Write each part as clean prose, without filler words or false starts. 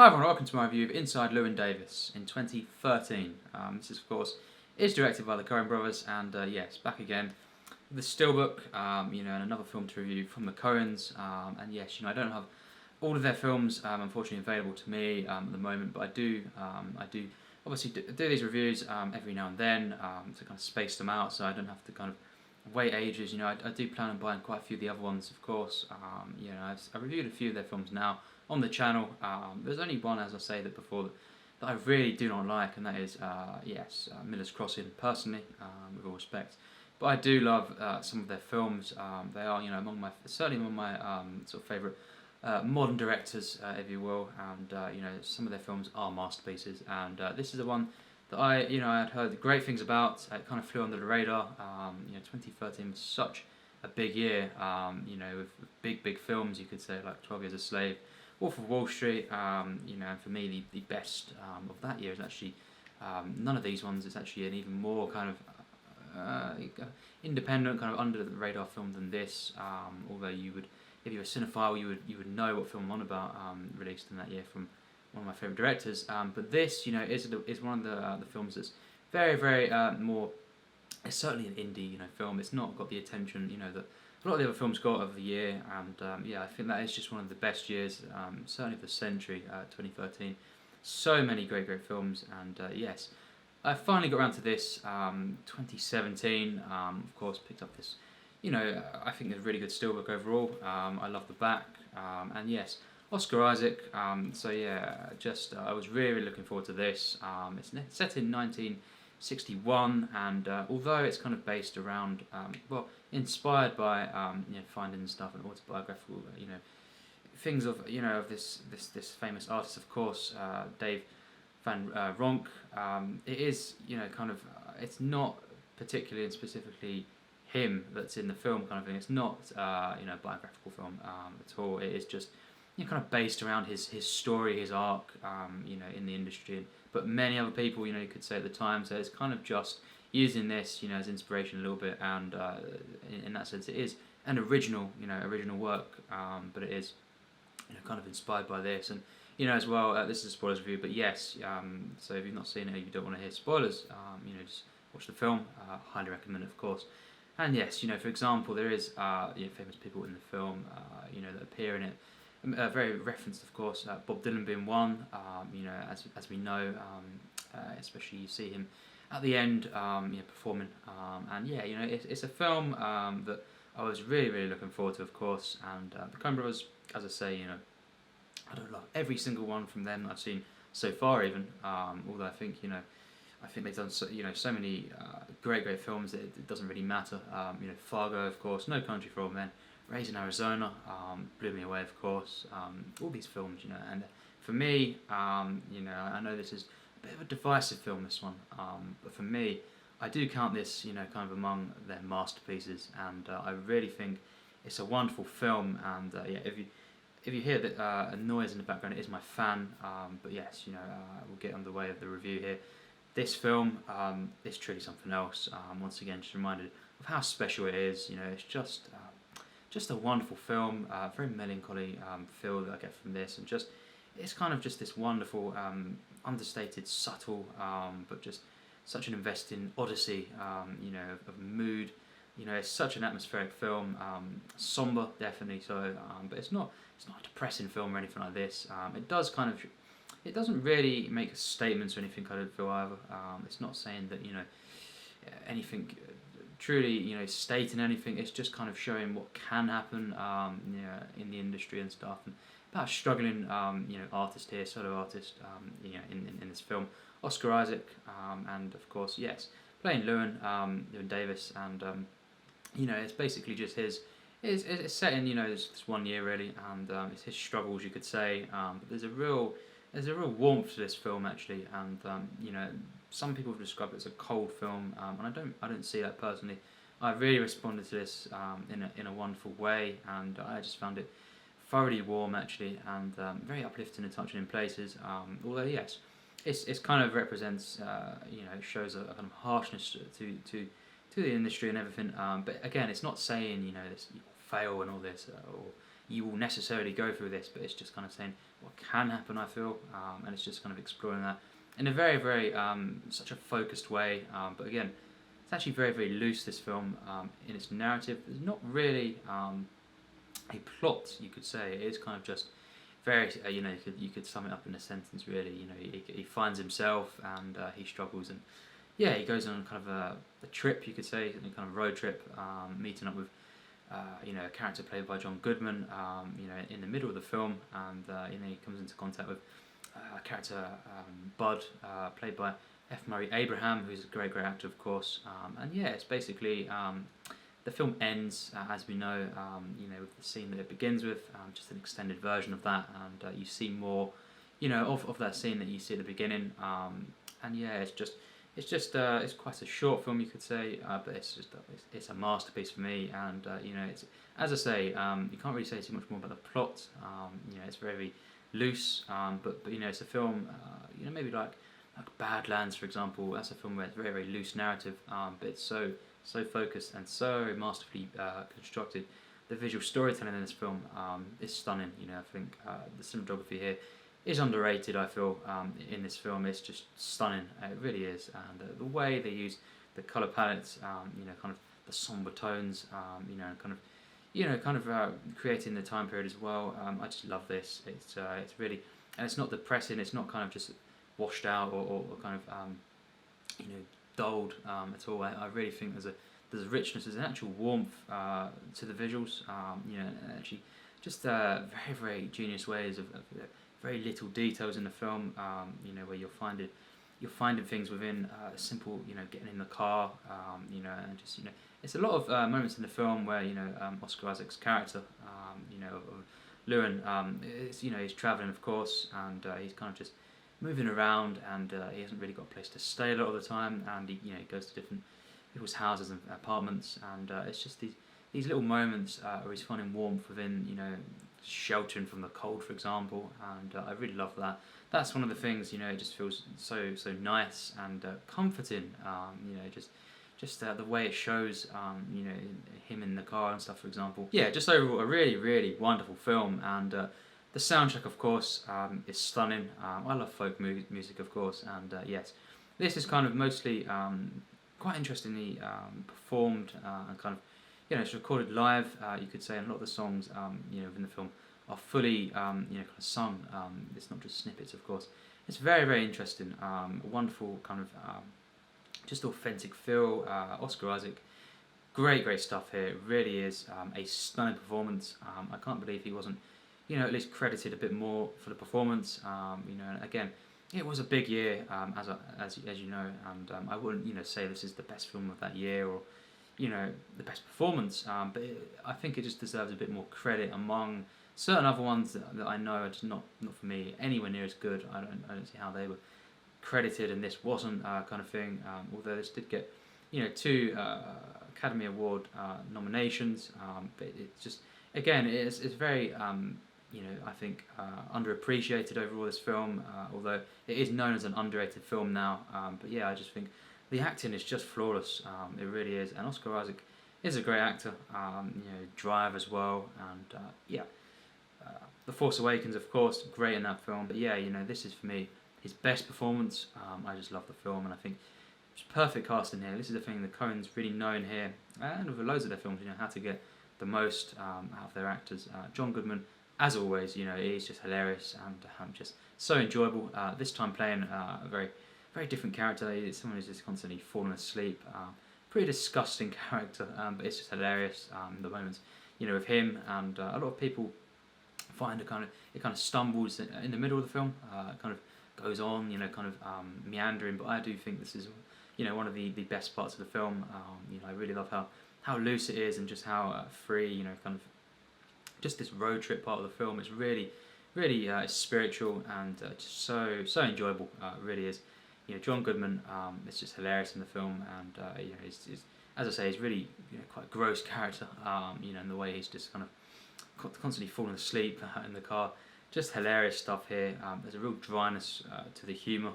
Hi everyone, welcome to my review of Inside Llewyn Davis in 2013. This is, of course, is directed by the Coen brothers, and yes, back again with the Steelbook, and another film to review from the Coens. And yes, I don't have all of their films, unfortunately, available to me at the moment, but I do obviously do these reviews every now and then to kind of space them out, so I don't have to kind of wait ages. I do plan on buying quite a few of the other ones, of course. I've reviewed a few of their films now on the channel. There's only one, as I say that before, that I really do not like, and that is Miller's Crossing. Personally, with all respect, but I do love some of their films. They are, certainly among my sort of favourite modern directors, if you will, and some of their films are masterpieces. And this is the one that I had heard great things about. It kind of flew under the radar. 2013 was such a big year. With big films, you could say, like 12 Years a Slave, Wolf of Wall Street. And for me, the best of that year is actually none of these ones. It's actually an even more kind of independent, kind of under the radar film than this. Although you would, if you're a cinephile, you would know what film I'm on about. Released in that year from one of my favourite directors. But this, is one of the films that's very more. It's certainly an indie, film. It's not got the attention, that a lot of the other films got of the year, and I think that is just one of the best years, certainly of the century, 2013. So many great films, and yes, I finally got around to this, 2017. Of course, picked up this, I think it's a really good steelbook overall. I love the back, and yes, Oscar Isaac. I was really looking forward to this. It's set in 1961, and although it's kind of based around, inspired by finding stuff and autobiographical, things of of this famous artist, of course, Dave Van Ronk. It is it's not particularly and specifically him that's in the film, kind of thing. It's not a biographical film at all. It is just kind of based around his story, his arc, in the industry. But many other people, you could say at the time, so it's kind of just using this, as inspiration a little bit, and in that sense, it is an original work, but it is, kind of inspired by this, and as well. This is a spoilers review, but yes, so if you've not seen it, or you don't want to hear spoilers, just watch the film. Highly recommend it, of course. And yes, for example, there is famous people in the film, that appear in it. Very referenced, of course, Bob Dylan being one. As we know, especially you see him at the end, performing. And it's a film that I was really looking forward to, of course. And the Coen brothers, as I say, I don't love every single one from them that I've seen so far, even. Although I think they've done so many great films that it doesn't really matter. Fargo, of course, No Country for Old Men, Raising Arizona, blew me away, of course. All these films, and for me, I know this is a bit of a divisive film, this one, but for me, I do count this, kind of among their masterpieces, and I really think it's a wonderful film. And if you hear a noise in the background, it is my fan. But yes, we'll get on the way of the review here. This film is truly something else. Once again, just reminded of how special it is. It's just a wonderful film, very melancholy feel that I get from this, and it's kind of just this wonderful, understated, subtle, but just such an investing odyssey, of mood. It's such an atmospheric film, somber, definitely so, but it's not a depressing film or anything like this. It doesn't really make statements or anything, I don't feel either. It's not saying that anything truly stating anything. It's just kind of showing what can happen in the industry and stuff, and about a struggling artist here, solo artist, in this film, Oscar Isaac, and of course, yes, playing Llewyn Davis, and it's basically just it's set in this 1 year really, and it's his struggles, you could say, but there's a real warmth to this film, actually, and some people have described it as a cold film, and I don't see that personally. I really responded to this in a wonderful way, and I just found it thoroughly warm, actually, and very uplifting and touching in places. Although yes, it's kind of represents shows a kind of harshness to the industry and everything. But again, it's not saying this, you fail and all this, or you will necessarily go through this, but it's just kind of saying what can happen, I feel, and it's just kind of exploring that in a very, very such a focused way. But again, it's actually very, very loose, this film, in its narrative. There's not really a plot, you could say. It is kind of just very, you could sum it up in a sentence, really. He finds himself, and he struggles, and yeah, he goes on kind of a trip, you could say, a kind of road trip, meeting up with a character played by Goodman, in the middle of the film, and he comes into contact with a character, Bud, played by F. Murray Abraham, who's a great, great actor, of course. And yeah, it's basically the film ends, as we know, with the scene that it begins with, just an extended version of that, and you see more, of that scene that you see at the beginning. And yeah, it's quite a short film, you could say, but it's a masterpiece for me. And it's, as I say, you can't really say too much more about the plot. It's very loose, but it's a film, maybe like Badlands, for example. That's a film where it's very, very loose narrative, but it's so focused and so masterfully constructed. The visual storytelling in this film is stunning. I think the cinematography here is underrated, I feel, in this film. It's just stunning, it really is. And the way they use the colour palettes, kind of the sombre tones, kind of creating the time period as well. I just love this. It's really, and it's not depressing. It's not kind of just washed out or kind of dulled at all. I really think there's a richness, there's an actual warmth to the visuals. And actually just very, very genius ways of very little details in the film. Where you're finding things within simple, getting in the car, and just it's a lot of moments in the film where Oscar Isaac's character, of Llewyn, he's travelling, of course, and he's kind of just moving around, and he hasn't really got a place to stay a lot of the time, and he goes to different people's houses and apartments, and it's just these little moments where he's finding warmth within, sheltering from the cold, for example, and I really love that. That's one of the things, it just feels so nice and comforting, just the way it shows, him in the car and stuff, for example. Yeah, just overall a really, really wonderful film, and the soundtrack, of course, is stunning. I love folk music, of course, and yes, this is kind of mostly quite interestingly performed, and kind of, it's recorded live, you could say, and a lot of the songs, within the film are fully, kind of sung. It's not just snippets, of course. It's very, very interesting. A wonderful kind of just authentic feel. Oscar Isaac, great, great stuff here. It really is a stunning performance. I can't believe he wasn't, at least credited a bit more for the performance. And again, it was a big year, as you know, and I wouldn't, say this is the best film of that year or, the best performance, but I think it just deserves a bit more credit among certain other ones that I know are just not for me anywhere near as good. I don't see how they were credited and this wasn't, kind of thing. Although this did get, 2 Academy Award nominations, but it's just, again, it's very, I think underappreciated overall, this film, although it is known as an underrated film now. But yeah, I just think the acting is just flawless. It really is, and Oscar Isaac is a great actor. Drive as well, and yeah. The Force Awakens, of course, great in that film. But yeah, this is for me his best performance. I just love the film, and I think it's perfect casting here. This is the thing the Coens really known here, and with loads of their films, how to get the most out of their actors. Goodman, as always, he's just hilarious and just so enjoyable. This time playing a very, very different character. He's someone who's just constantly falling asleep. Pretty disgusting character, but it's just hilarious. The moments, with him, and a lot of people find it kind of stumbles in the middle of the film. It kind of goes on, kind of meandering. But I do think this is, one of the best parts of the film. I really love how loose it is and just how free, kind of just this road trip part of the film. It's really, really spiritual and just so enjoyable. It really is. Goodman, is just hilarious in the film, and he's as I say, he's really quite a gross character. In the way he's just kind of constantly falling asleep in the car. Just hilarious stuff here. There's a real dryness to the humour.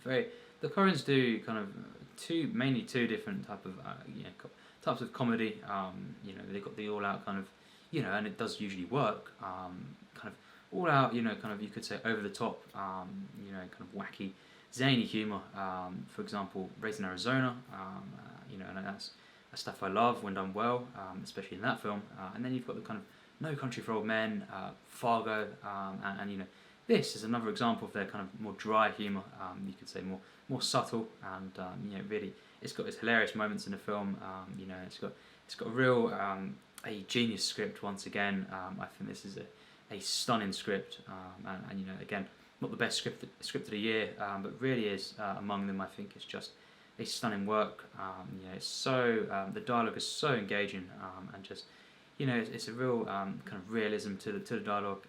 The Coens do kind of mainly two different types of comedy. They've got the all-out kind of and it does usually work. Kind of all out, kind of you could say over the top, kind of wacky, zany humour. For example, Raising Arizona, and that's stuff I love when done well, especially in that film. And then you've got the kind of No Country for Old Men, Fargo, and this is another example of their kind of more dry humour. You could say more subtle, and really it's got its hilarious moments in the film. It's got a real a genius script once again. I think this is a stunning script, and again, not the best script of the year, but really is among them. I think it's just a stunning work. It's so the dialogue is so engaging, and just it's a real kind of realism to the dialogue,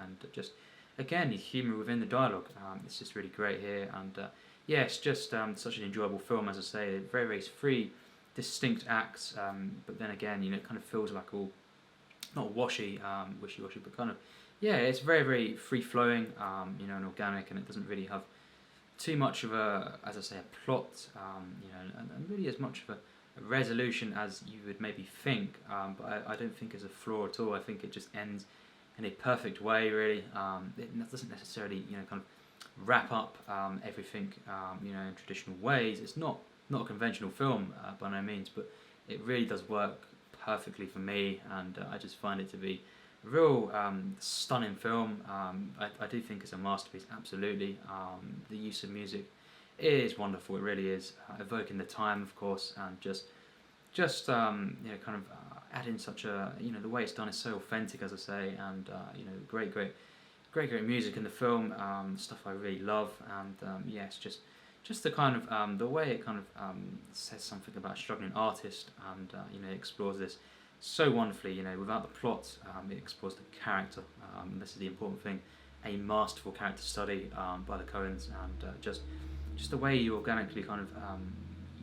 and just again the humour within the dialogue. It's just really great here, and it's just such an enjoyable film. As I say, very very three distinct acts, but then again, it kind of feels like all not wishy-washy, but kind of it's very very free flowing, and organic, and it doesn't really have too much of a, as I say, a plot, and really as much of a resolution as you would maybe think, but I don't think it's a flaw at all. I think it just ends in a perfect way, really. It doesn't necessarily, kind of wrap up everything, in traditional ways. It's not a conventional film by no means, but it really does work perfectly for me, and I just find it to be a real stunning film. I do think it's a masterpiece, absolutely. The use of music is wonderful, it really is, evoking the time, of course, and just kind of adding such a, the way it's done is so authentic, as I say, and great music in the film, stuff I really love, and it's just the kind of the way it kind of says something about a struggling artist, and it explores this so wonderfully. Without the plot, it explores the character. This is the important thing, a masterful character study by the Coens, and just the way you organically kind of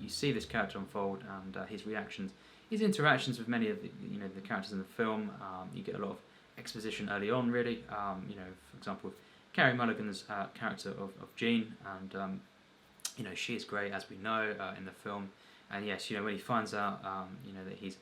you see this character unfold, and his reactions, his interactions with many of the characters in the film. You get a lot of exposition early on, really. For example, with Carey Mulligan's character of Jeanine, and she is great, as we know, in the film. And yes, when he finds out, that he's,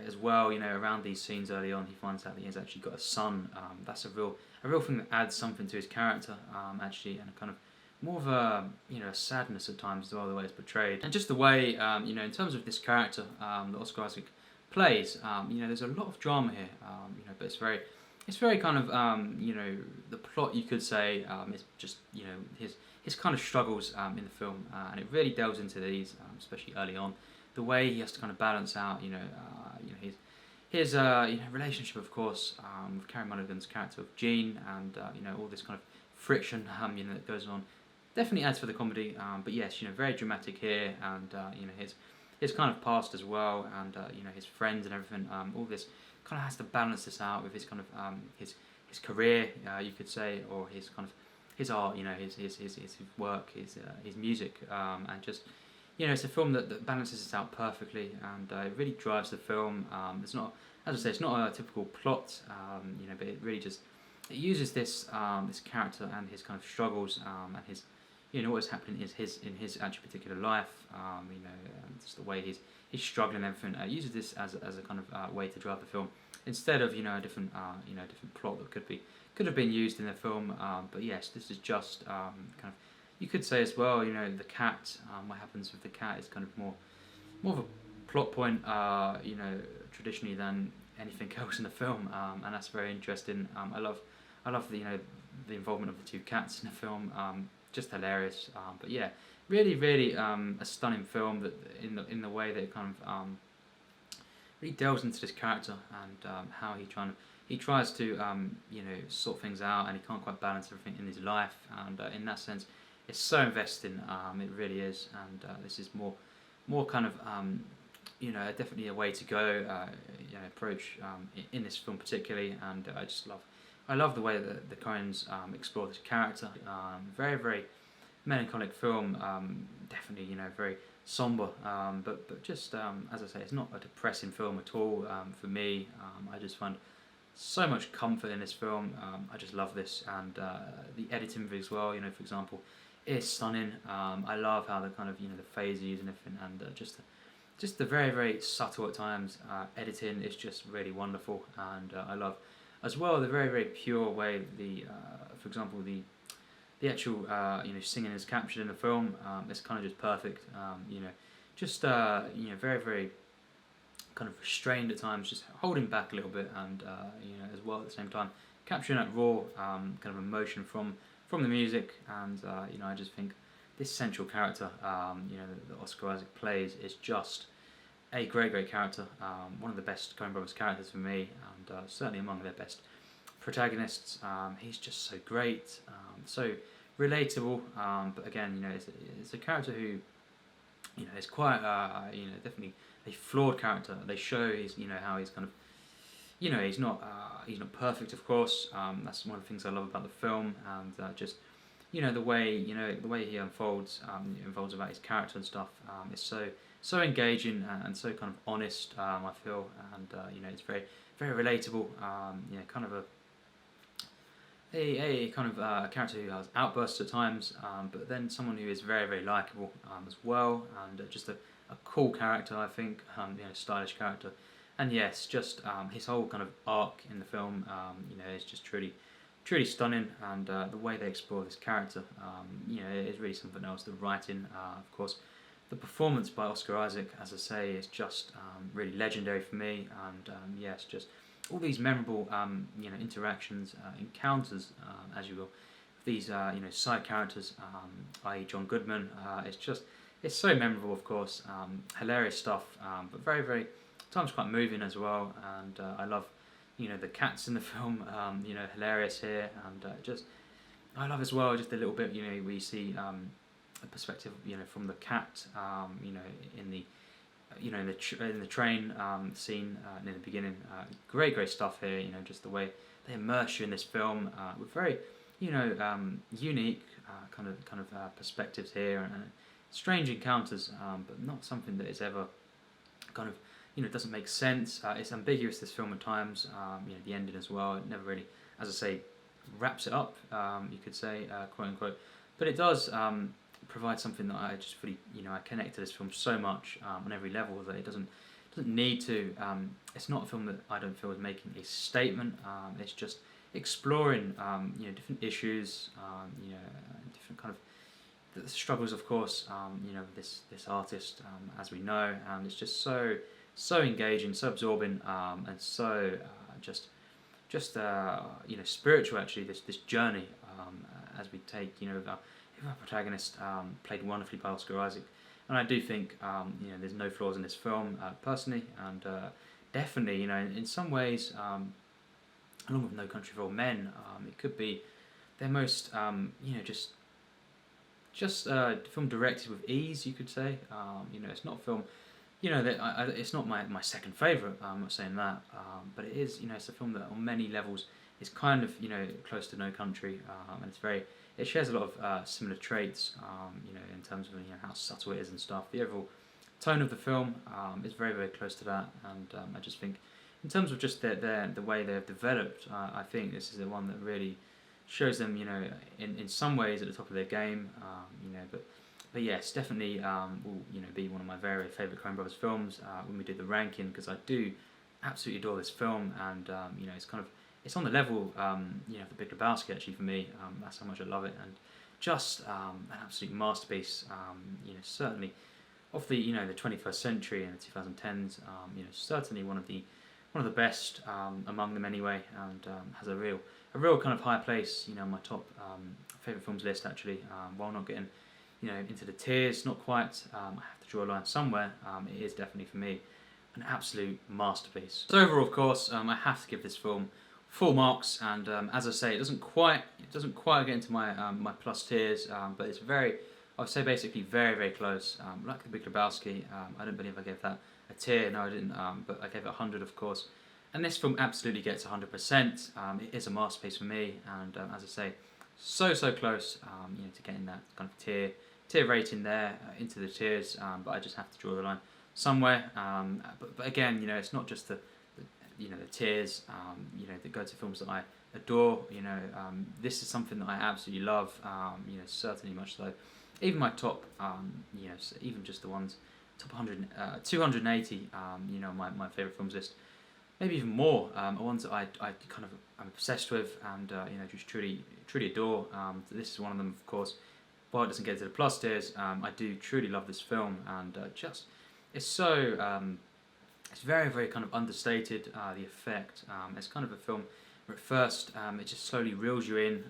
as well, around these scenes early on, he finds out that he's actually got a son. That's a real thing that adds something to his character, actually, and a kind of more of a, a sadness at times as well, the way it's portrayed. And just the way, in terms of this character that Oscar Isaac plays, there's a lot of drama here, but it's very kind of, the plot, you could say, is just, his kind of struggles in the film, and it really delves into these, especially early on. The way he has to kind of balance out, his relationship, of course, with Carey Mulligan's character of Jeanine, and all this kind of friction, that goes on. Definitely adds for the comedy, but yes, very dramatic here, and his kind of past as well, and his friends and everything. All this kind of has to balance this out with his kind of his career, you could say, or his kind of his art, his work, his music, and just. It's a film that balances it out perfectly, and it really drives the film. It's not, as I say, it's not a typical plot, but it really just it uses this this character and his kind of struggles, and his, what is happening in his actual particular life. Just the way he's struggling and everything. Uses this as a kind of way to drive the film, instead of a different different plot that could have been used in the film. But yes, this is just kind of. You could say as well, the cat. What happens with the cat is kind of more of a plot point, traditionally than anything else in the film, and that's very interesting. I love the involvement of the two cats in the film. Just hilarious. But yeah, really a stunning film that in the way that it kind of really delves into this character, and how he tries to sort things out, and he can't quite balance everything in his life, and in that sense. It's so investing, it really is, and this is more kind of, definitely a way to go, approach in this film particularly, and I love the way that the Coens explore this character. Very very melancholic film, definitely very somber, but just as I say, it's not a depressing film at all for me. I just find so much comfort in this film. I just love this, and the editing as well. For example. Is stunning. I love how the kind of the phase used and everything, and just just the very, very subtle at times editing is just really wonderful, and I love as well the very, very pure way for example, the actual singing is captured in the film. It's kind of just perfect. Just very, very kind of restrained at times, just holding back a little bit, and as well at the same time capturing that raw kind of emotion from the music, and I just think this central character, that Oscar Isaac plays, is just a great, great character. One of the best Coen Brothers characters for me, and certainly among their best protagonists. He's just so great, so relatable. But again, it's a character who, is quite, definitely a flawed character. They show how he's kind of, he's not perfect, of course. That's one of the things I love about the film, and just the way he unfolds about his character and stuff. Is so engaging and so kind of honest. I feel, and it's very, very relatable. Kind of a kind of character who has outbursts at times, but then someone who is very, very likable as well, and just a cool character, I think. Stylish character, and yes, just his whole kind of arc in the film, is just truly, truly stunning, and the way they explore this character, is really something else. The writing, of course, the performance by Oscar Isaac, as I say, is just really legendary for me, and yes, just all these memorable, interactions, encounters, as you will, with these, side characters, i.e. John Goodman. It's so memorable, of course. Hilarious stuff, but very, very, at times quite moving as well. And I love, the cats in the film. Hilarious here, and I love as well just a little bit. We see a perspective, from the cat, in the in the train scene near the beginning. Great, great stuff here. Just the way they immerse you in this film with very, unique kind of perspectives here, and strange encounters, but not something that is ever kind of doesn't make sense. It's ambiguous, this film, at times. The ending as well. It never really, as I say, wraps it up. You could say, quote unquote, but it does. Provide something that I just really, I connect to this film so much on every level that it doesn't need to. It's not a film that I don't feel is making a statement. It's just exploring, different issues, different kind of the struggles, of course, this artist, as we know, and it's just so engaging, so absorbing, and so spiritual, actually. This journey, as we take, our protagonist, played wonderfully by Oscar Isaac, and I do think there's no flaws in this film, personally, and definitely, in some ways, along with No Country for Old Men, it could be their most just film directed with ease, you could say. It's not a film, that it's not my second favourite. I'm not saying that, but it is. It's a film that on many levels is kind of close to No Country, and it shares a lot of similar traits, in terms of how subtle it is and stuff. The overall tone of the film is very, very close to that, and I just think, in terms of just the way they've developed, I think this is the one that really shows them, in some ways at the top of their game, but yes, definitely will be one of my very favourite Coen Brothers films when we do the ranking, because I do absolutely adore this film, and it's on the level, of The Big Lebowski, actually, for me. That's how much I love it, and just an absolute masterpiece. Certainly of the the 21st century and the 2010s. Certainly one of the best among them, anyway, and has a real kind of high place, on my top favourite films list, actually. While not getting into the tiers, not quite. I have to draw a line somewhere. It is definitely, for me, an absolute masterpiece. So overall, of course, I have to give this film full marks, and as I say, it doesn't quite get into my my plus tiers, but it's I would say basically very, very close. Like The Big Lebowski, I don't believe I gave that a tier. No, I didn't. But I gave it 100, of course. And this film absolutely gets 100%. It is a masterpiece for me, and as I say, so close, to getting that kind of tier rating there, into the tiers. But I just have to draw the line somewhere. But again, it's not just the tiers, that go to films that I adore. This is something that I absolutely love. Certainly much so. Even my top, even just the ones top 100, 280. You know, my favorite films list, maybe even more. Ones that I kind of I'm obsessed with, and you know, just truly adore. This is one of them, of course. While it doesn't get to the plus tiers, I do truly love this film, and just it's so it's very kind of understated. The effect. It's kind of a film where at first it just slowly reels you in,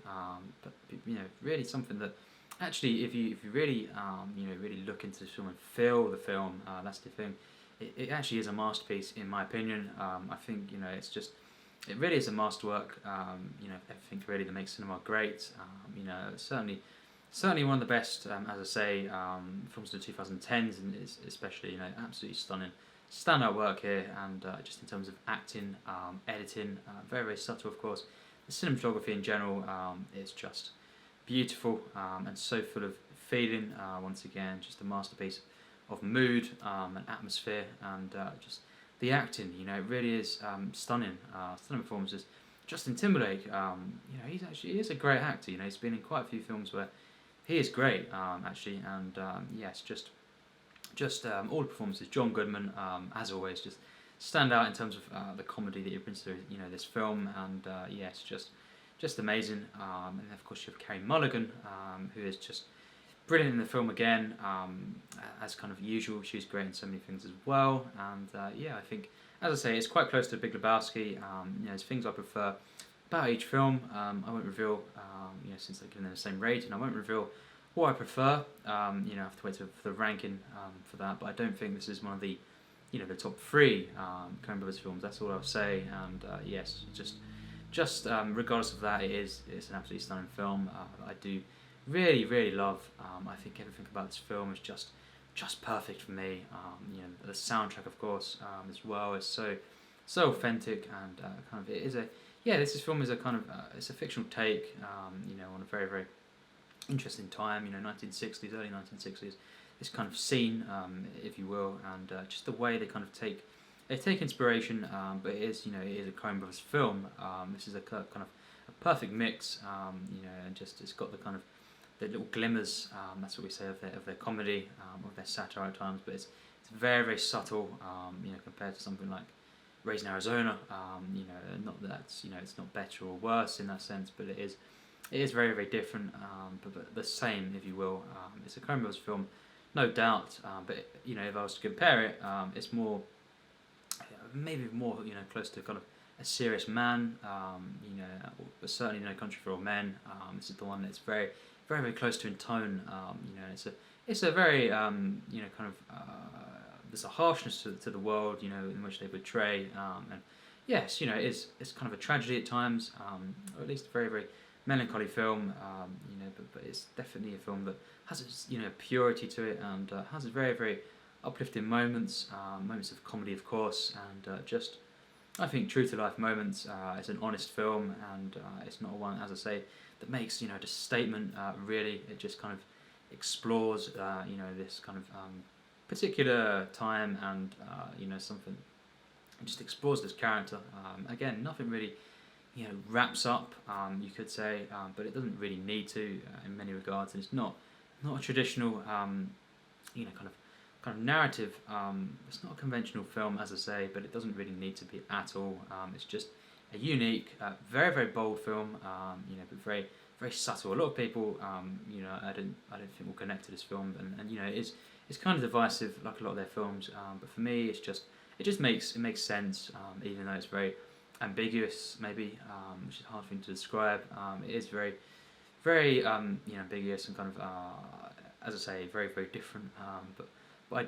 but you know, really something that actually, if you really you know, really look into this film and feel the film, that's the thing. It actually is a masterpiece in my opinion. I think, you know, it really is a masterwork. You know, everything really that makes cinema great. You know, certainly one of the best, as I say, films of the 2010s, and especially, you know, absolutely stunning standout work here, and just in terms of acting, editing, very subtle, of course. The cinematography in general is just beautiful, and so full of feeling. Once again, just a masterpiece of mood and atmosphere, and just the acting. You know, it really is stunning. Stunning performances. Justin Timberlake, you know, he is a great actor. You know, he's been in quite a few films where he is great, actually, and yes, just all the performances. John Goodman, as always, just stand out in terms of the comedy that he brings to, you know, this film, and yes, just amazing. And then of course you have Carey Mulligan, who is just brilliant in the film again, as kind of usual. She's great in so many things as well, and yeah, I think, as I say, it's quite close to Big Lebowski. You know, there's things I prefer about each film. I won't reveal, you know, since they're given the same rating, I won't reveal what I prefer. You know, I have to wait for the ranking for that, but I don't think this is one of the, you know, the top three Coen Brothers films. That's all I'll say, and yes, just regardless of that, it's an absolutely stunning film. I do really love. I think everything about this film is just perfect for me. You know, the soundtrack, of course, as well, is so authentic, and kind of it is a, yeah, this film is a kind of it's a fictional take. You know, on a very interesting time. You know, 1960s, early 1960s. This kind of scene, if you will, and just the way they kind of take inspiration, but it is, you know, it is a Coen Brothers film. This is a kind of a perfect mix, you know, and just it's got the kind of the little glimmers. That's what we say of their comedy, of their satire at times, but it's very subtle. You know, compared to something like Raising Arizona. You know, not that that's, you know, it's not better or worse in that sense, but it is very different, but the same, if you will. It's a Coen Brothers film, no doubt, but you know, if I was to compare it, it's more, maybe more, you know, close to kind of A Serious Man, you know, but certainly No Country for Old Men. This is the one that's very close to in tone. You know, it's a very, you know, kind of there's a harshness to the world, you know, in which they portray, and yes, you know, it's kind of a tragedy at times, or at least a very melancholy film, you know, but it's definitely a film that has its, you know, purity to it, and has its very uplifting moments, moments of comedy, of course, and just, I think, true to life moments. It's an honest film, and it's not one, as I say, that makes, you know, just statement. Really, it just kind of explores, you know, this kind of particular time, and you know, something. It just explores this character. Again, nothing really, you know, wraps up, you could say, but it doesn't really need to in many regards, and it's not a traditional, you know, kind of narrative. It's not a conventional film, as I say, but it doesn't really need to be at all. It's just a unique, very bold film, you know, but very subtle. A lot of people, you know, I don't think will connect to this film, and you know, it's kind of divisive, like a lot of their films, but for me, it just makes sense, even though it's very ambiguous, maybe, which is a hard thing to describe. It is very you know, ambiguous, and kind of, as I say, very different. But I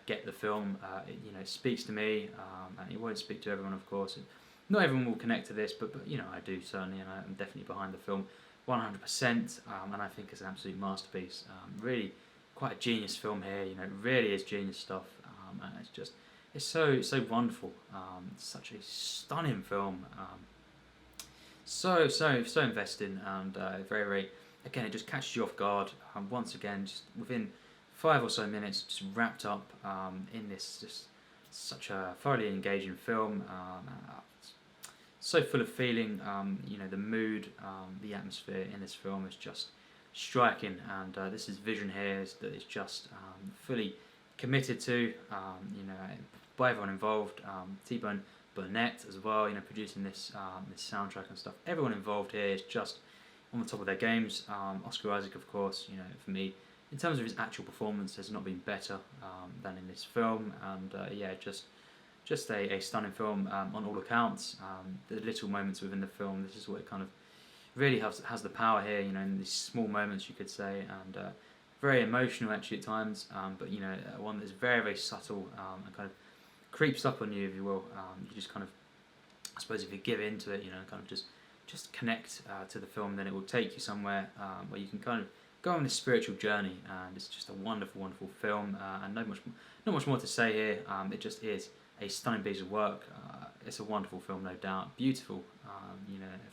get the film. You know, it speaks to me, and it won't speak to everyone, of course. Not everyone will connect to this, but you know, I do certainly, and I'm definitely behind the film 100%. And I think it's an absolute masterpiece. Really, quite a genius film here. You know, it really is genius stuff, and it's so wonderful. Such a stunning film. So investing, and very again, it just catches you off guard. Once again, just within 5 or so minutes, just wrapped up in this just such a thoroughly engaging film. So full of feeling. You know, the mood, the atmosphere in this film is just striking, and this is vision here that is just fully committed to, by everyone involved. T-Bone Burnett as well, producing this soundtrack and stuff. Everyone involved here is just on the top of their games. Oscar Isaac, of course, for me, in terms of his actual performance, has not been better than in this film, and just a stunning film on all accounts. The little moments within the film, this is what it kind of really has the power here, in these small moments, you could say, and very emotional actually at times, but one that's very, very subtle and kind of creeps up on you, if you will. You just kind of, I suppose, if you give in to it, kind of just connect to the film, then it will take you somewhere where you can kind of go on this spiritual journey, and it's just a wonderful, wonderful film, and not much more to say here. It just is a stunning piece of work. It's a wonderful film, no doubt. Beautiful,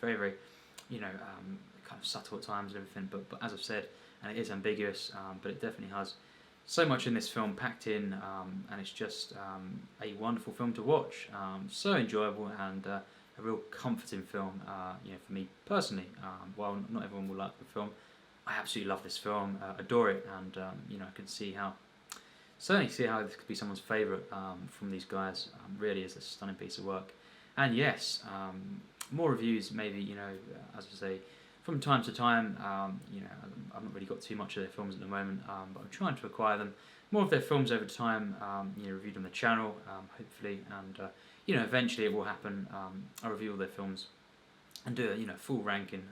very, very, kind of subtle at times and everything. But as I've said, and it is ambiguous, but it definitely has so much in this film packed in, and it's just a wonderful film to watch. So enjoyable and a real comforting film, for me personally. While not everyone will like the film, I absolutely love this film, adore it, and I can certainly see how this could be someone's favourite from these guys. Really is a stunning piece of work. And yes, more reviews maybe, as I say, from time to time. I've not really got too much of their films at the moment, but I'm trying to acquire them. More of their films over time, reviewed on the channel, hopefully, and eventually it will happen. I'll review all their films and do a full ranking.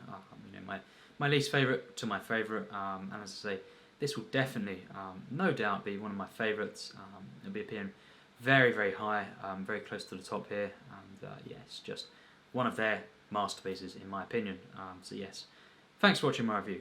My least favourite to my favourite, and as I say, this will definitely, no doubt, be one of my favourites. It'll be appearing very, very high, very close to the top here, and it's just one of their masterpieces in my opinion. So yes, thanks for watching my review.